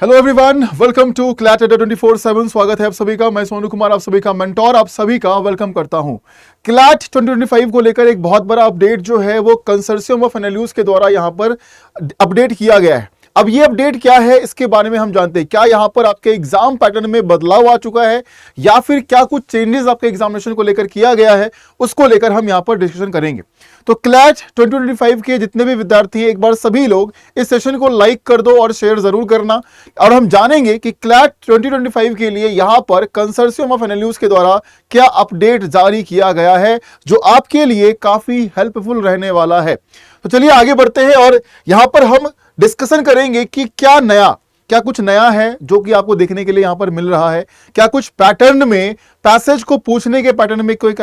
Hello everyone, welcome to CLAT Adda 24/7। स्वागत है आप सभी का। मैं सोनू कुमार आप सभी का मेंटोर आप सभी का वेलकम करता हूं। क्लैट 2025 को लेकर एक बहुत बड़ा अपडेट जो है वो कंसोर्शियम ऑफ एनालिस्ट के द्वारा यहां पर अपडेट किया गया है। अब ये अपडेट क्या है इसके बारे में हम जानते हैं। क्या यहां पर आपके एग्जाम पैटर्न में बदलाव आ चुका है या फिर क्या कुछ चेंजेस आपके एग्जामिनेशन को लेकर किया गया है, उसको लेकर हम यहां पर डिस्कशन करेंगे। तो क्लैट 2025 के जितने भी विद्यार्थी हैं, एक बार सभी लोग इस सेशन को लाइक कर दो और शेयर जरूर करना। और हम जानेंगे कि क्लैट 2025 के लिए यहां पर कंसोर्शियम ऑफ एनालिस्ट के द्वारा क्या अपडेट जारी किया गया है जो आपके लिए काफी हेल्पफुल रहने वाला है। तो चलिए आगे बढ़ते हैं और यहां पर हम डिस्कशन करेंगे कि क्या कुछ नया है जो कि आपको देखने के लिए यहां पर मिल रहा है। क्या कुछ पैटर्न में, पैसेज को पूछने के पैटर्न में कोई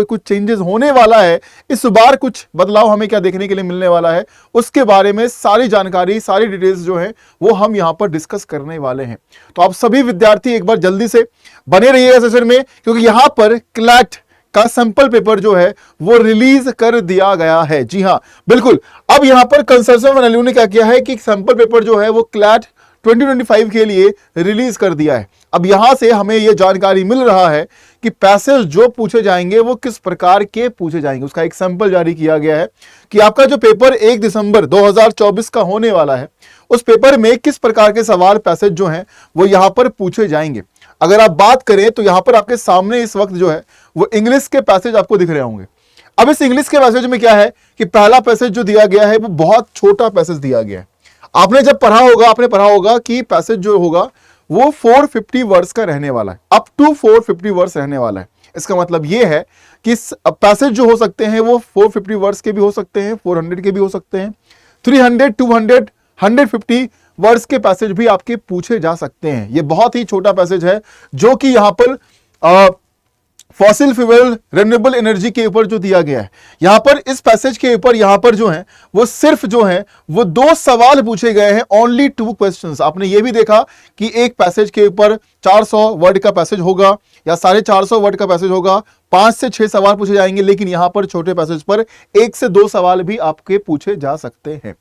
कुछ चेंजेस होने वाला है, इस बार कुछ बदलाव हमें क्या देखने के लिए मिलने वाला है, उसके बारे में सारी जानकारी, सारी डिटेल्स जो है वो हम यहां पर डिस्कस करने वाले हैं। तो आप सभी विद्यार्थी एक बार जल्दी से बने रहिएगा सेशन में, क्योंकि यहां पर क्लैट का सैंपल पेपर जो है वो रिलीज कर दिया गया है। जी हां, बिल्कुल। अब यहां पर कंसोर्शियम ऑफ एनालिस्ट ने क्या किया है कि सैंपल पेपर जो है वो क्लैट 2025 के लिए रिलीज कर दिया है। अब यहां से हमें यह जानकारी मिल रहा है कि पैसेज जो पूछे जाएंगे वो किस प्रकार के पूछे जाएंगे। उसका एक सैंपल जारी किया गया है कि आपका जो पेपर 1 दिसंबर 2024 का होने वाला है, उस पेपर में किस प्रकार के सवाल, पैसेज जो हैं वो यहां पर पूछे जाएंगे। अगर आप बात करें तो यहां पर आपके सामने इस वक्त जो है वो इंग्लिश के पैसेज आपको दिख रहे होंगे। अब इस इंग्लिश के पैसेज में क्या है कि पहला पैसेज जो दिया गया है वो बहुत छोटा पैसेज दिया गया है। आपने जब पढ़ा होगा कि पैसेज जो होगा वो 450 वर्ड्स का रहने वाला है, अप टू 450 वर्ड्स रहने वाला है। इसका मतलब ये है कि पैसेज जो हो सकते हैं वो 450 वर्ड्स के भी हो सकते हैं, 400 के भी हो सकते हैं, 300, 200, 150 वर्ड्स के पैसेज भी आपके पूछे जा सकते हैं। ये बहुत ही छोटा पैसेज है जो कि यहां पर फॉसिल फ्यूल रिन्यूएबल एनर्जी के ऊपर जो दिया गया है। यहां पर इस पैसेज के ऊपर यहां पर जो है वो सिर्फ जो है वो 2 सवाल पूछे गए हैं, ओनली 2 क्वेश्चंस। आपने ये भी देखा कि एक पैसेज के ऊपर 400 वर्ड का पैसेज होगा या 450 वर्ड का पैसेज होगा, 5 से 6 सवाल पूछे जाएंगे, लेकिन यहां पर छोटे पैसेज पर 1 से 2 सवाल भी आपके पूछे जा सकते हैं,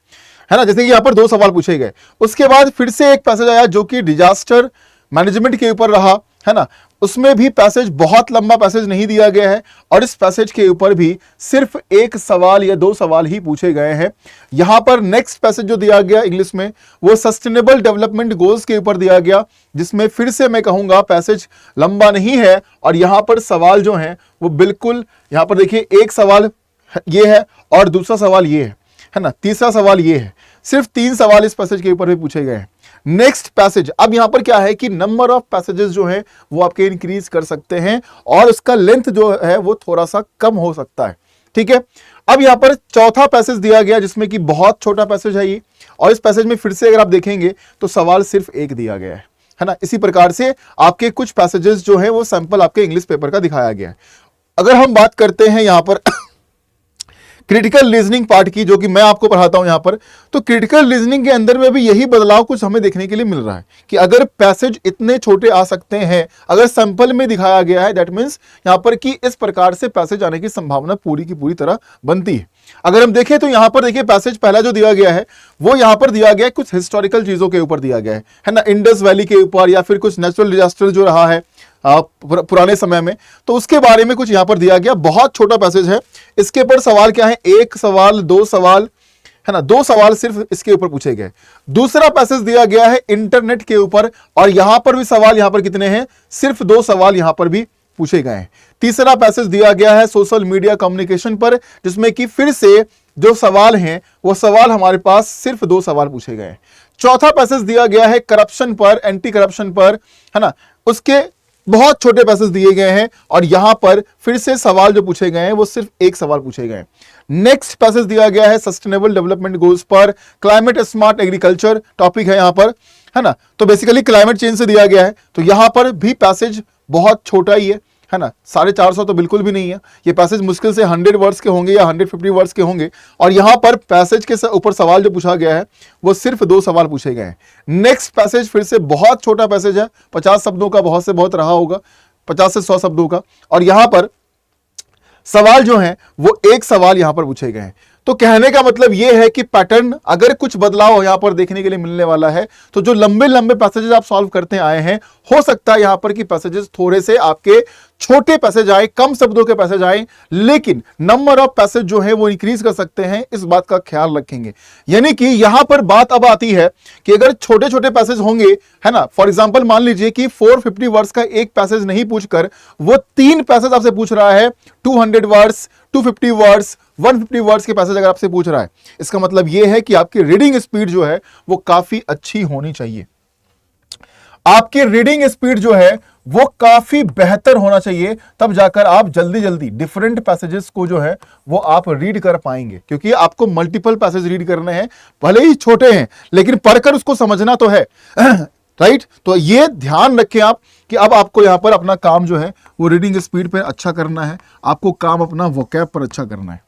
है ना। जैसे कि यहां पर 2 सवाल पूछे गए। उसके बाद फिर से एक पैसेज आया जो कि डिजास्टर मैनेजमेंट के ऊपर रहा, है ना। उसमें भी पैसेज बहुत लंबा पैसेज नहीं दिया गया है और इस पैसेज के ऊपर भी सिर्फ 1 सवाल या 2 सवाल ही पूछे गए हैं। यहां पर नेक्स्ट पैसेज जो दिया गया इंग्लिश में वो सस्टेनेबल डेवलपमेंट गोल्स के ऊपर दिया गया, जिसमें फिर से मैं कहूंगा पैसेज लंबा नहीं है और यहां पर सवाल जो हैं वो बिल्कुल, यहां पर देखिए एक सवाल ये है और दूसरा सवाल ये है ना, तीसरा सवाल ये है। सिर्फ 3 सवाल इस पैसेज के ऊपर भी पूछे गए हैं। नेक्स्ट पैसेज, अब यहां पर क्या है कि नंबर ऑफ पैसेजेस जो है वो आपके इंक्रीज कर सकते हैं और उसका लेंथ जो है वो थोड़ा सा कम हो सकता है, ठीक है। अब यहां पर चौथा पैसेज दिया गया जिसमें कि बहुत छोटा पैसेज है ये, और इस पैसेज में फिर से अगर आप देखेंगे तो सवाल सिर्फ 1 दिया गया है ना। इसी प्रकार से आपके कुछ पैसेजेस जो है वो सैंपल आपके इंग्लिश पेपर का दिखाया गया है। अगर हम बात करते हैं यहां पर क्रिटिकल रीजनिंग पार्ट की, जो कि मैं आपको पढ़ाता हूं यहां पर, तो क्रिटिकल रीजनिंग के अंदर में भी यही बदलाव कुछ हमें देखने के लिए मिल रहा है कि अगर पैसेज इतने छोटे आ सकते हैं, अगर सैंपल में दिखाया गया है, दैट मींस यहां पर कि इस प्रकार से पैसेज आने की संभावना पूरी की पूरी तरह बनती है। अगर हम देखें तो यहां पर देखिए पैसेज पहला जो दिया गया है वो यहां पर दिया गया है कुछ हिस्टोरिकल चीजों के ऊपर दिया गया है ना, इंडस वैली के ऊपर या फिर कुछ नेचुरल डिजास्टर जो रहा है पुराने समय में, तो उसके बारे में कुछ यहां पर दिया गया। बहुत छोटा पैसेज है। इसके ऊपर सवाल क्या है, 1 सवाल, 2 सवाल, है ना, 2 सवाल सिर्फ इसके ऊपर पूछे गए। दूसरा पैसेज दिया गया है इंटरनेट के ऊपर और यहां पर भी सवाल, यहां पर कितने हैं, सिर्फ 2 सवाल यहां पर भी पूछे गए हैं। तीसरा पैसेज दिया गया है सोशल मीडिया कम्युनिकेशन पर, जिसमें कि फिर से जो सवाल हैं वो सवाल हमारे पास सिर्फ 2 सवाल पूछे गए हैं। चौथा पैसेज दिया गया है करप्शन पर, एंटी करप्शन पर, है ना, उसके बहुत छोटे पैसेज दिए गए हैं और यहां पर फिर से सवाल जो पूछे गए हैं वो सिर्फ 1 सवाल पूछे गए हैं। नेक्स्ट पैसेज दिया गया है सस्टेनेबल डेवलपमेंट गोल्स पर, क्लाइमेट स्मार्ट एग्रीकल्चर टॉपिक है यहां पर, है ना। तो बेसिकली क्लाइमेट चेंज से दिया गया है, तो यहां पर भी पैसेज बहुत छोटा ही है ना, 450 तो बिल्कुल भी नहीं है। ये पैसेज मुश्किल से 100 वर्ड्स के होंगे या 150 वर्ड्स के होंगे और यहां पर पैसेज के ऊपर सवाल जो पूछा गया है वो सिर्फ 2 सवाल पूछे गए हैं। नेक्स्ट पैसेज फिर से बहुत छोटा पैसेज है, 50 शब्दों का बहुत से बहुत रहा होगा, 50 से 100 शब्दों का, और यहां पर सवाल जो है वो 1 सवाल यहां पर पूछे गए हैं। तो कहने का मतलब यह है कि पैटर्न अगर कुछ बदलाव यहां पर देखने के लिए मिलने वाला है, तो जो लंबे लंबे पैसेजेस आप सॉल्व करते आए हैं, हो सकता है यहां पर कि पैसेजेस थोड़े से आपके छोटे पैसेज आए, कम शब्दों के पैसेज आए, लेकिन नंबर ऑफ पैसेज जो है वो इंक्रीज कर सकते हैं, इस बात का ख्याल रखेंगे। यानी कि यहां पर बात अब आती है कि अगर छोटे छोटे पैसेज होंगे, है ना, फॉर एग्जांपल मान लीजिए कि 450 वर्ड्स का एक पैसेज नहीं पूछकर वो 3 पैसेज आपसे पूछ रहा है, 200 वर्ड्स, 250 वर्ड्स, 150 वर्ड्स के पैसेज अगर आपसे पूछ रहा है, इसका मतलब यह है कि आपकी रीडिंग स्पीड जो है वो काफी अच्छी होनी चाहिए। आपकी रीडिंग स्पीड जो है वो काफी बेहतर होना चाहिए, तब जाकर आप जल्दी जल्दी डिफरेंट पैसेजेस को जो है वो आप रीड कर पाएंगे, क्योंकि आपको मल्टीपल पैसेज रीड करने हैं, भले ही छोटे हैं लेकिन पढ़कर उसको समझना तो है। राइट, तो ये ध्यान रखें आप कि अब आपको यहां पर अपना काम जो है वो रीडिंग स्पीड पर अच्छा करना है, आपको काम अपना वोकैब पर अच्छा करना है।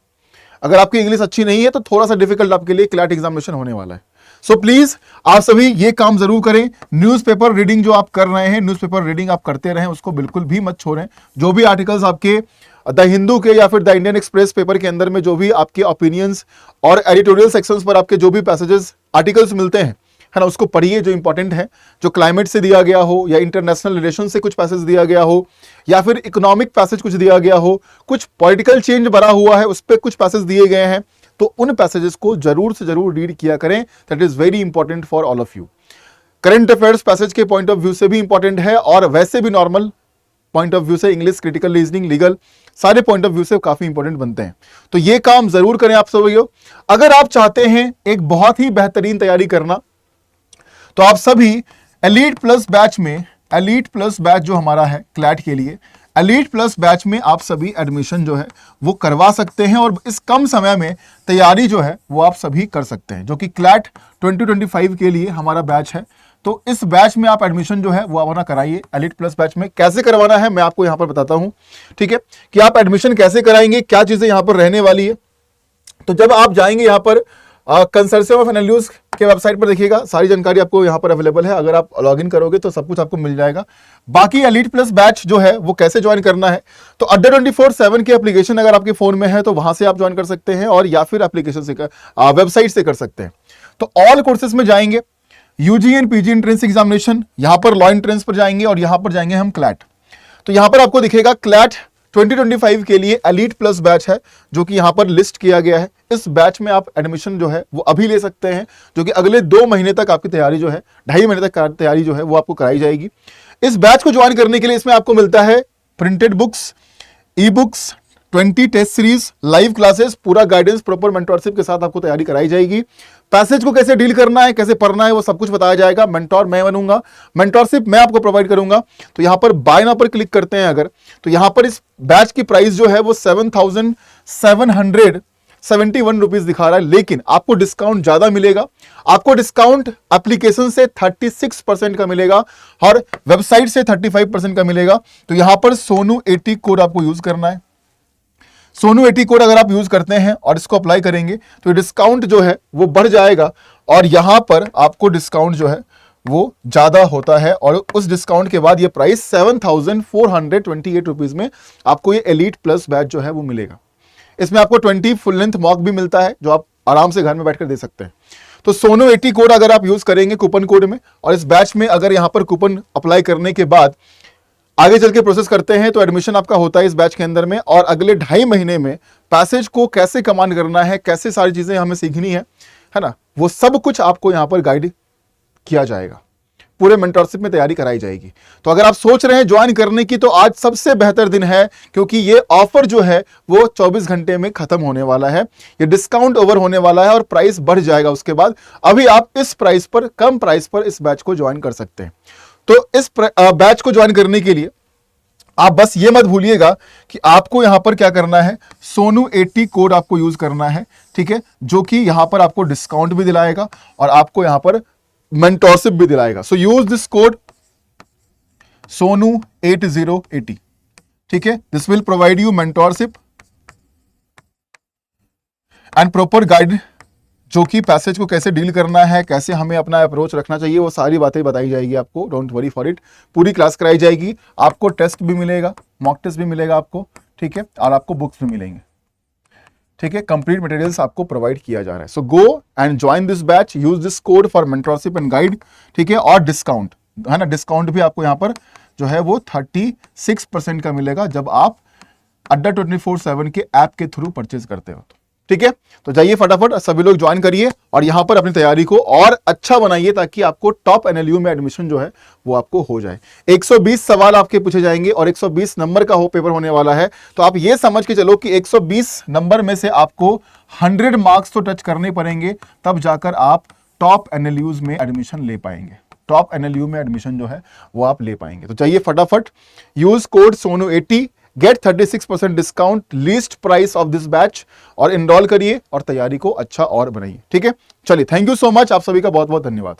अगर आपकी इंग्लिश अच्छी नहीं है तो थोड़ा सा डिफिकल्ट आपके लिए क्लैट एग्जामिनेशन होने वाला है। सो प्लीज आप सभी ये काम जरूर करें। न्यूज़पेपर रीडिंग जो आप कर रहे हैं, न्यूज़पेपर रीडिंग आप करते रहें, उसको बिल्कुल भी मत छोड़ें। जो भी आर्टिकल्स आपके द हिंदू के या फिर द इंडियन एक्सप्रेस पेपर के अंदर में जो भी आपके ओपिनियंस और एडिटोरियल सेक्शंस पर आपके जो भी पैसेजेस आर्टिकल्स मिलते हैं, है ना, उसको पढ़िए जो इंपॉर्टेंट है, जो क्लाइमेट से दिया गया हो या इंटरनेशनल रिलेशन से कुछ पैसेज दिया गया हो या फिर इकोनॉमिक पैसेज कुछ दिया गया हो, कुछ पॉलिटिकल चेंज भरा हुआ है उस पर कुछ पैसेज दिए गए हैं, तो उन पैसेजेस को जरूर से जरूर रीड किया करें। That is very important for all of you. Current affairs passage के पॉइंट ऑफ व्यू से भी इंपॉर्टेंट है और वैसे भी नॉर्मल पॉइंट ऑफ व्यू से, इंग्लिश, क्रिटिकल रीजनिंग, लीगल, सारे पॉइंट ऑफ व्यू से काफी इंपॉर्टेंट बनते हैं। तो ये काम जरूर करें आप सभी। अगर आप चाहते हैं एक बहुत ही बेहतरीन तैयारी करना, तो आप सभी एलीट प्लस बैच में, एलीट प्लस बैच जो हमारा है क्लैट के लिए, एलीट प्लस बैच में आप सभी एडमिशन जो है वो करवा सकते हैं और इस कम समय में तैयारी जो है वो आप सभी कर सकते हैं, जो कि क्लैट 2025 के लिए हमारा बैच है। तो इस बैच में आप एडमिशन जो है वो अपना कराइए। एलीट प्लस बैच में कैसे करवाना है मैं आपको यहां पर बताता हूं, ठीक है, कि आप एडमिशन कैसे कराएंगे, क्या चीजें यहां पर रहने वाली है। तो जब आप जाएंगे यहां पर कंसोर्शियम ऑफ एनालिटिक्स के वेबसाइट पर देखिएगा, सारी जानकारी आपको यहां पर अवेलेबल है। अगर आप लॉगिन करोगे तो सब कुछ आपको मिल जाएगा। बाकी एलीट प्लस बैच जो है वो कैसे ज्वाइन करना है, तो अड्डा 24/7 की एप्लीकेशन अगर आपके फोन में है तो वहां से आप ज्वाइन कर सकते हैं, और या फिर एप्लीकेशन से वेबसाइट से कर सकते हैं। तो ऑल कोर्सेज में जाएंगे, UG and PG entrance examination, यहां पर लॉ एंट्रेंस पर जाएंगे और यहां पर जाएंगे हम क्लैट। तो यहां पर आपको दिखेगा क्लैट 2025 के लिए एलीट प्लस बैच है, जो कि यहां पर लिस्ट किया गया है। इस बैच में आप एडमिशन जो है वो अभी ले सकते हैं, जो कि अगले 2 महीने तक आपकी तैयारी जो है, 2.5 महीने तक तैयारी जो है वो आपको कराई जाएगी। इस बैच को ज्वाइन करने के लिए इसमें आपको मिलता है printed books, e books, 20 test series, live classes, पूरा गाइडेंस, प्रॉपर मेंटोरशिप के साथ आपको तैयारी कराई जाएगी। पैसेज को कैसे डील करना है, कैसे पढ़ना है, वो सब कुछ बताया जाएगा। मेंटोर मैं बनूंगा, मेंटोरशिप मैं आपको प्रोवाइड करूंगा। तो यहां पर बाय नाउ पर क्लिक करते हैं अगर, तो यहां पर इस बैच की प्राइस जो है वो 7,771 रुपीज दिखा रहा है, लेकिन आपको डिस्काउंट ज्यादा मिलेगा। आपको डिस्काउंट एप्लीकेशन से 36% का मिलेगा और वेबसाइट से 35% का मिलेगा। तो यहां पर सोनू 80 कोड आपको यूज करना है। सोनू 80 कोड अगर आप यूज करते हैं और इसको अप्लाई करेंगे तो डिस्काउंट जो है वो बढ़ जाएगा, और यहां पर आपको डिस्काउंट जो है वो ज्यादा होता है, और उस डिस्काउंट के बाद ये प्राइस 7,428 रुपीज में आपको ये एलीट प्लस बैच जो है वो मिलेगा। इसमें आपको 20 फुल लेंथ मॉक भी मिलता है, जो आप आराम से घर में बैठकर दे सकते हैं। तो सोनू 80 कोड अगर आप यूज करेंगे कूपन कोड में, और इस बैच में अगर यहां पर कूपन अप्लाई करने के बाद आगे चल के प्रोसेस करते हैं, तो एडमिशन आपका होता है इस बैच के अंदर में। और अगले 2.5 महीने में पैसेज को कैसे कमांड करना है, कैसे सारी चीजें हमें सीखनी है ना, वो सब कुछ आपको यहां पर गाइड किया जाएगा। पूरे मेंटरशिप में तैयारी कराई जाएगी। तो अगर आप सोच रहे हैं ज्वाइन करने की, तो आज सबसे बेहतर दिन है, क्योंकि ये ऑफर जो है वो 24 घंटे में खत्म होने वाला है। ये डिस्काउंट ओवर होने वाला है और प्राइस बढ़ जाएगा उसके बाद। अभी आप इस प्राइस पर, कम प्राइस पर इस बैच को ज्वाइन कर सकते हैं। तो इस बैच को ज्वाइन करने के लिए आप बस ये मत भूलिएगा कि आपको यहां पर क्या करना है, सोनू 80 कोड आपको यूज करना है, ठीक है, जो कि यहां पर आपको डिस्काउंट भी दिलाएगा और आपको यहां पर मेंटोरशिप भी दिलाएगा। सो यूज दिस कोड सोनू 8080, ठीक है। This will provide you mentorship and proper guide, जो कि पैसेज को कैसे डील करना है, कैसे हमें अपना अप्रोच रखना चाहिए, वो सारी बातें बताई जाएगी आपको। Don't worry for it. पूरी क्लास कराई जाएगी, आपको टेस्ट भी मिलेगा, मॉक टेस्ट भी मिलेगा आपको, ठीक है, और आपको बुक्स भी मिलेंगे। ठीक है, कंप्लीट मटेरियल्स आपको प्रोवाइड किया जा रहा है। So go and join this batch, use this code for mentorship and guide, ठीक है, और डिस्काउंट है ना, डिस्काउंट भी आपको यहाँ पर जो है वो 36% का मिलेगा जब आप अड्डा 24/7 के ऐप के थ्रू परचेज करते हो। ठीक है, तो जाइए फटाफट सभी लोग ज्वाइन करिए और यहां पर अपनी तैयारी को और अच्छा बनाइए ताकि आपको टॉप एनएलयू में एडमिशन जो है वो आपको हो जाए। 120 सवाल आपके पूछे जाएंगे और 120 नंबर का हो पेपर होने वाला है। तो आप ये समझ के चलो कि 120 नंबर में से आपको 100 मार्क्स तो टच करने पड़ेंगे, तब जाकर आप टॉप एनएलयूज में एडमिशन ले पाएंगे। टॉप एनएलयू में एडमिशन जो है वो आप ले पाएंगे। तो चाहिए फटाफट यूज कोड सोनू80, get 36% discount, least price of this batch, और इनरोल करिए और तैयारी को अच्छा और बनाइए। ठीक है, चलिए, थैंक यू सो मच, आप सभी का बहुत बहुत धन्यवाद।